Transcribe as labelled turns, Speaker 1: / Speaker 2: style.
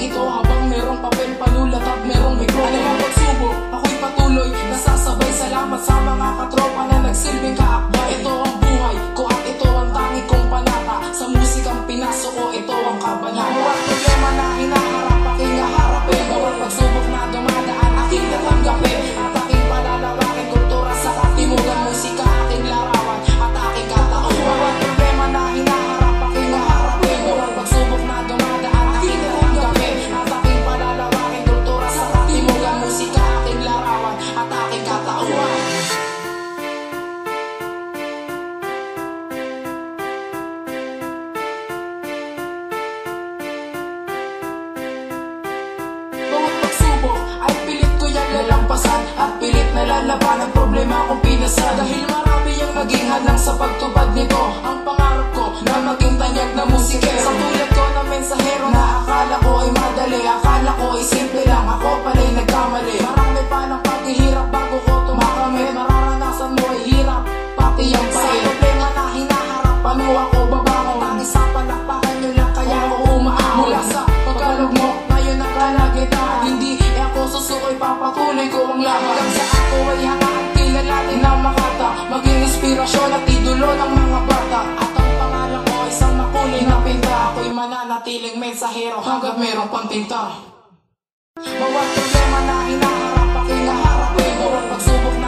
Speaker 1: ito habang merong papel, panulat at merong mikro. Ano ang pagsubok, ako'y patuloy nasasabay. Salamat sa mga katropa na nagsilbing kaakbay. Ito ang buhay ko at ito ang tangi kong panata. Sa musikang pinasok ko, ito ang kabanata. Bawat problema na hinaharap, aking haharapin. Bawat pagsubok na dumadaan, aking tatanggapin. At aking palalawakin kultura sa katimugan. Musika aking larawan at aking katauhan. Bawat problema na hinaharap, aking haharapin. Bawat pagsubok na dumadaan, aking tatanggapin. At aking palalawakin kultura sa katimugan. Musika aking larawan at aking katauhan. Bawat pagsubok ay pilit ko yung lalampasan at pilit na lalaban ang problema kong pinasan. Dahil marami yung naging hadlang sa pagtupad nito. Ang pangarap ko na maging tanyag na musikero. Sa tulad ko na mensahero na akala ko ay madali, akala ko ay simple lang, ako pala'y nagkamali. Marami pa ng paghihirap bago ko tumakamit. Mararanasan mo ay hirap, pati ang pait. Sa problema na hinaharap, ano ako babangon? Tangis sa palakpakan nyo lang kaya ako umaahon. Mula sa pagkalugmok, ngayon ang kalagitnaan. Hindi ako susukoy, papatuloy ko ang laban. Hanggang sa ako ay hangaan, kilalanin ng makata. Maging inspirasyon at idolo ng mga bata. At ang pangalan ko ay isang makulay na pinta. Ako'y mananatiling mensahero hanggang merong pantinta. Bawat problema na hinaharap, aking haharapin. Bawat pagsubok na